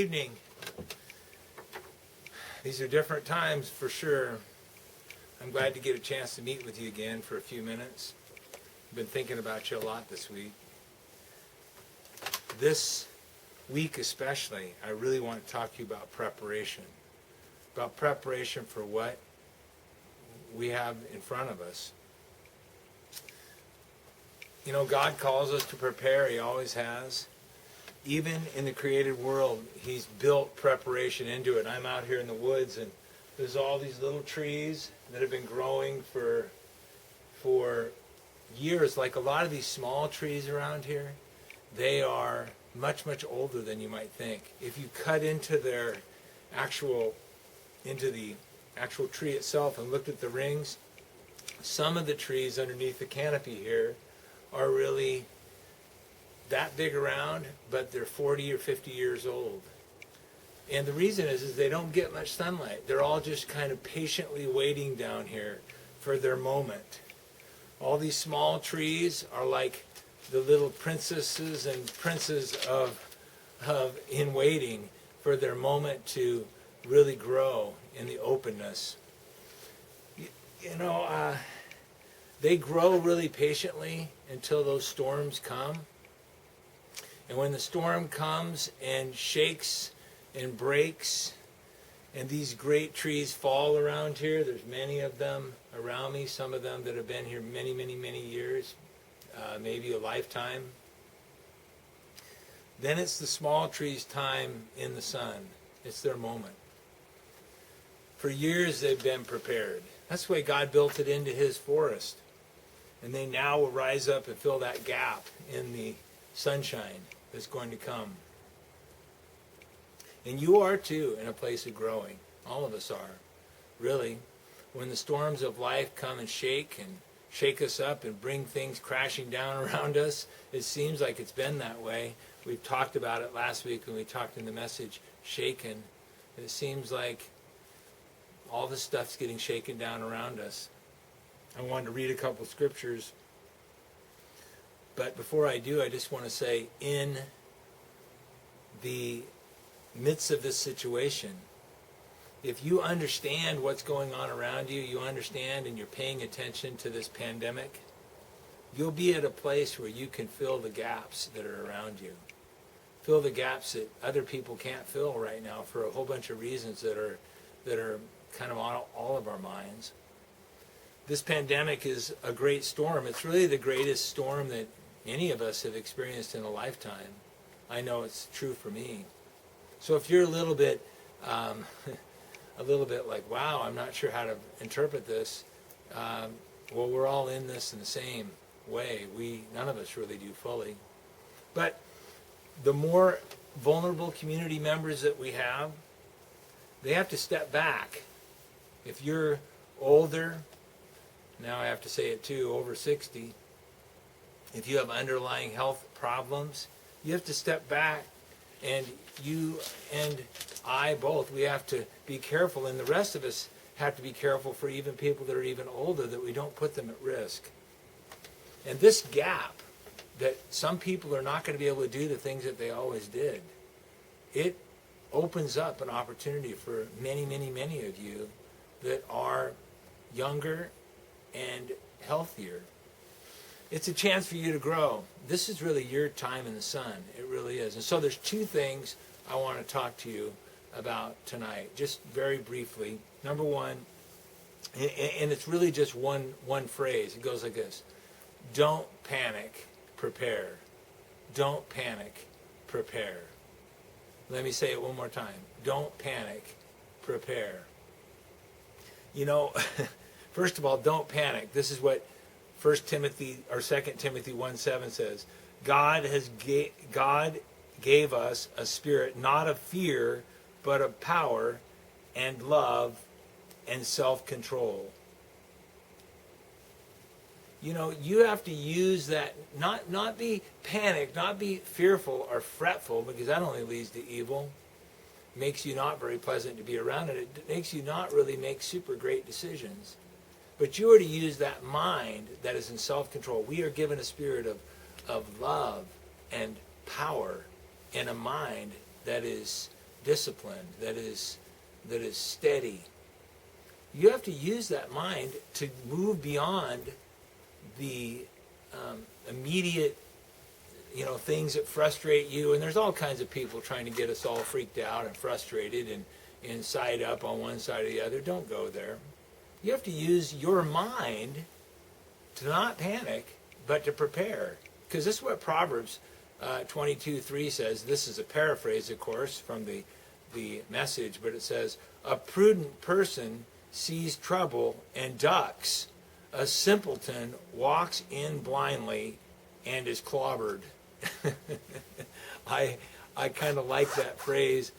Evening. These are different times for sure. I'm glad to get a chance to meet with you again for a few minutes. I've been thinking about you a lot this week. This week especially, I really want to talk to you about preparation. About preparation for what we have in front of us. You know, God calls us to prepare. He always has. Even in the created world, He's built preparation into it. I'm out here in the woods, and there's all these little trees that have been growing for years. Like a lot of these small trees around here, they are much, much older than you might think. If you cut into the actual tree itself and looked at the rings, some of the trees underneath the canopy here are really that big around, but they're 40 or 50 years old. And the reason is they don't get much sunlight. They're all just kind of patiently waiting down here for their moment. All these small trees are like the little princesses and princes in waiting for their moment to really grow in the openness. They grow really patiently until those storms come. And when the storm comes and shakes and breaks, and these great trees fall around here, there's many of them around me, some of them that have been here many, many, many years, maybe a lifetime. Then it's the small trees' time in the sun. It's their moment. For years they've been prepared. That's the way God built it into His forest. And they now will rise up and fill that gap in the sunshine that's going to come. And you are too in a place of growing. All of us are. Really. When the storms of life come and shake us up and bring things crashing down around us, it seems like it's been that way. We've talked about it last week when we talked in the message, shaken. It seems like all this stuff's getting shaken down around us. I wanted to read a couple scriptures. But before I do, I just want to say, in the midst of this situation, if you understand what's going on around you, you understand and you're paying attention to this pandemic, you'll be at a place where you can fill the gaps that are around you. Fill the gaps that other people can't fill right now for a whole bunch of reasons that are kind of on all of our minds. This pandemic is a great storm. It's really the greatest storm that any of us have experienced in a lifetime. I know it's true for me. So if you're a little bit like, wow, I'm not sure how to interpret this, well, we're all in this in the same way. None of us really do fully. But the more vulnerable community members that we have, they have to step back. If you're older, now I have to say it too, over 60, if you have underlying health problems, you have to step back, and you and I both, we have to be careful, and the rest of us have to be careful for even people that are even older, that we don't put them at risk. And this gap, that some people are not going to be able to do the things that they always did, it opens up an opportunity for many, many, many of you that are younger and healthier. It's a chance for you to grow. This is really your time in the sun. It really is. And so there's two things I want to talk to you about tonight, just very briefly. Number one, and it's really just one phrase. It goes like this: don't panic, prepare. Don't panic, prepare. Let me say it one more time. Don't panic, prepare. You know, first of all, don't panic. This is what 1 Timothy or 2 Timothy 1:7 says. God gave us a spirit not of fear, but of power and love and self-control. You know, you have to use that, not be panicked, not be fearful or fretful, because that only leads to evil. Makes you not very pleasant to be around, and it makes you not really make super great decisions. But you are to use that mind that is in self-control. We are given a spirit of love and power and a mind that is disciplined, that is steady. You have to use that mind to move beyond the immediate, things that frustrate you. And there's all kinds of people trying to get us all freaked out and frustrated and side up on one side or the other. Don't go there. You have to use your mind to not panic, but to prepare. Because this is what Proverbs 22:3 says. This is a paraphrase, of course, from the Message, but it says, "A prudent person sees trouble and ducks. A simpleton walks in blindly and is clobbered." I kind of like that phrase.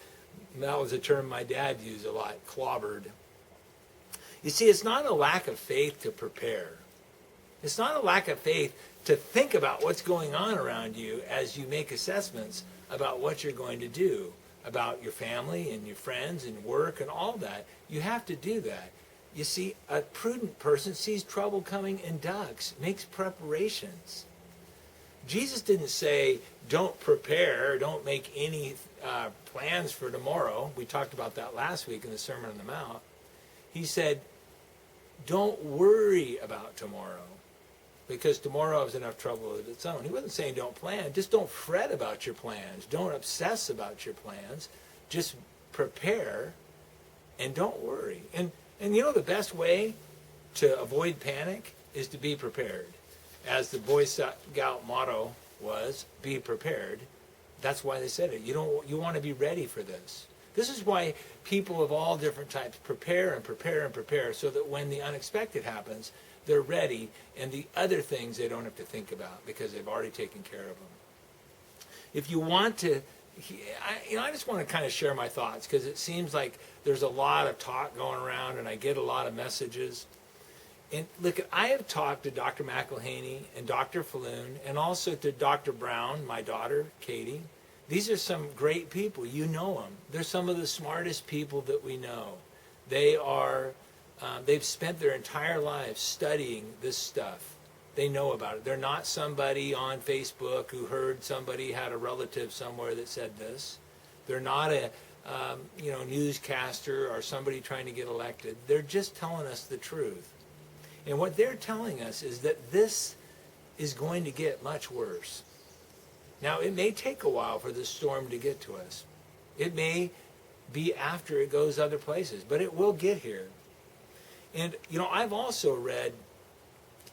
That was a term my dad used a lot, clobbered. You see, it's not a lack of faith to prepare. It's not a lack of faith to think about what's going on around you as you make assessments about what you're going to do, about your family and your friends and work and all that. You have to do that. You see, a prudent person sees trouble coming and ducks, makes preparations. Jesus didn't say, don't prepare, don't make any plans for tomorrow. We talked about that last week in the Sermon on the Mount. He said, don't worry about tomorrow, because tomorrow has enough trouble of its own. He wasn't saying don't plan. Just don't fret about your plans. Don't obsess about your plans. Just prepare and don't worry. And the best way to avoid panic is to be prepared. As the Boy Scout motto was, be prepared. That's why they said it. You want to be ready for this. This is why people of all different types prepare and prepare and prepare, so that when the unexpected happens, they're ready, and the other things they don't have to think about because they've already taken care of them. If you want to, I just want to kind of share my thoughts, because it seems like there's a lot of talk going around, and I get a lot of messages. And look, I have talked to Dr. McElhaney and Dr. Falloon, and also to Dr. Brown, my daughter, Katie. These are some great people. You know them. They're some of the smartest people that we know. They've spent their entire lives studying this stuff. They know about it. They're not somebody on Facebook who heard somebody had a relative somewhere that said this. They're not a newscaster or somebody trying to get elected. They're just telling us the truth. And what they're telling us is that this is going to get much worse. Now, it may take a while for this storm to get to us. It may be after it goes other places, but it will get here. And, I've also read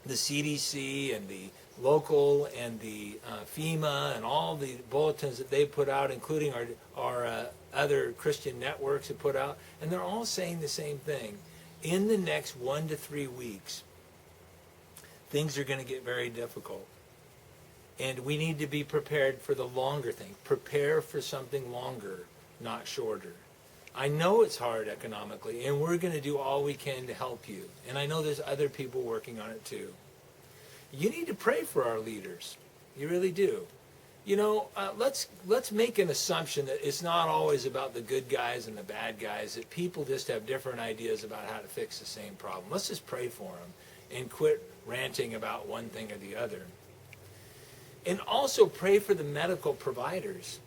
the CDC and the local and the FEMA and all the bulletins that they put out, including our other Christian networks have put out, and they're all saying the same thing. In the next 1 to 3 weeks, things are going to get very difficult. And we need to be prepared for the longer thing. Prepare for something longer, not shorter. I know it's hard economically, and we're going to do all we can to help you. And I know there's other people working on it too. You need to pray for our leaders. You really do. Let's make an assumption that it's not always about the good guys and the bad guys, that people just have different ideas about how to fix the same problem. Let's just pray for them and quit ranting about one thing or the other. And also pray for the medical providers.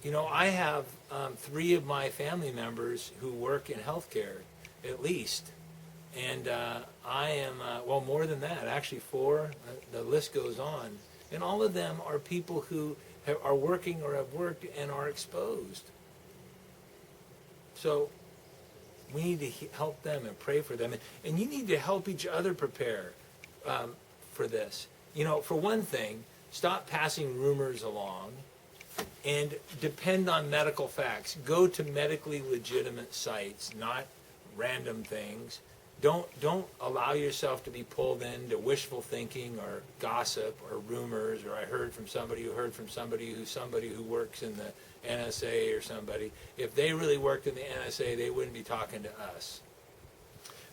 I have 3 of my family members who work in healthcare, at least. And I am, more than that, actually 4. The list goes on. And all of them are people who are working or have worked and are exposed. So we need to help them and pray for them. And you need to help each other prepare for this. For one thing, stop passing rumors along and depend on medical facts. Go to medically legitimate sites, not random things. Don't allow yourself to be pulled into wishful thinking or gossip or rumors, or I heard from somebody who heard from somebody who works in the NSA or somebody. If they really worked in the NSA, they wouldn't be talking to us.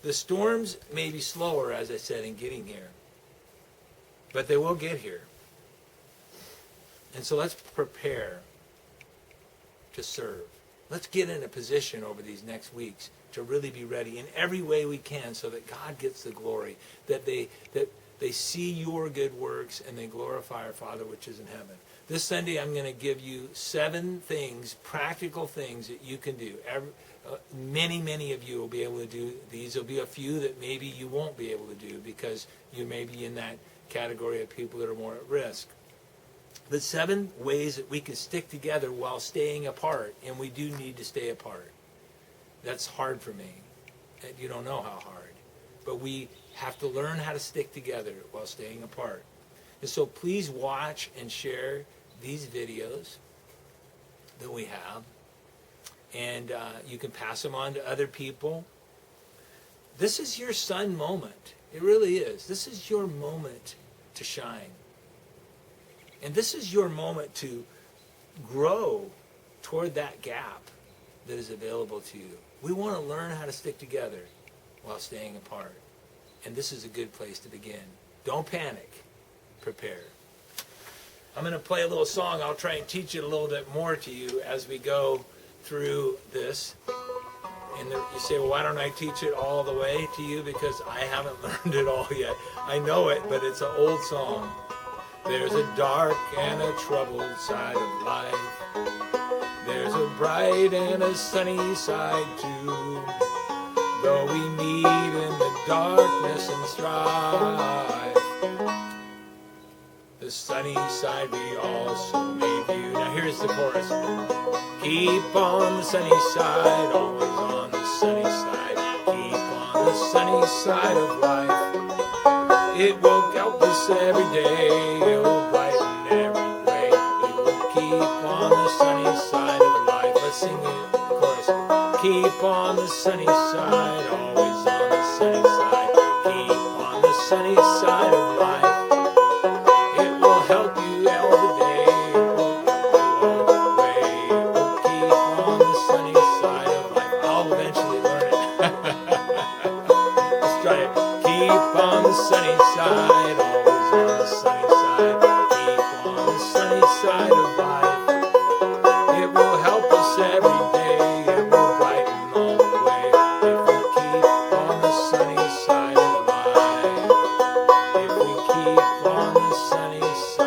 The storms may be slower, as I said, in getting here, but they will get here. And so let's prepare to serve. Let's get in a position over these next weeks to really be ready in every way we can, so that God gets the glory, that they see your good works and they glorify our Father which is in heaven. This Sunday, I'm going to give you 7 things, practical things that you can do. Many of you will be able to do. These will be a few that maybe you won't be able to do because you may be in that category of people that are more at risk. But 7 ways that we can stick together while staying apart, and we do need to stay apart. That's hard for me. You don't know how hard. But we have to learn how to stick together while staying apart. And so please watch and share these videos that we have. And you can pass them on to other people. This is your sun moment. It really is. This is your moment to shine. And this is your moment to grow toward that gap that is available to you. We want to learn how to stick together while staying apart. And this is a good place to begin. Don't panic. Prepare. I'm going to play a little song. I'll try and teach it a little bit more to you as we go through this. And you say, well, why don't I teach it all the way to you? Because I haven't learned it all yet. I know it, but it's an old song. There's a dark and a troubled side of life. There's a bright and a sunny side too. Though we meet in the darkness and strive, the sunny side we also may view. Now here's the chorus. Keep on the sunny side, always on the sunny side. Keep on the sunny side of life. It will help us every day. It will brighten every way. It will keep on the sunny side of life. Let's sing it, the chorus. Keep on the sunny side, always on the sunny side. Keep on the sunny side of life. It will help you every day. It will help you all the way. It will keep on the sunny side of life. I'll eventually learn it. Let's try it. Keep on the sunny side, always on the sunny side. Keep on the sunny side of life. It will help us every day. It will brighten all the way. If we keep on the sunny side of life. If we keep on the sunny side.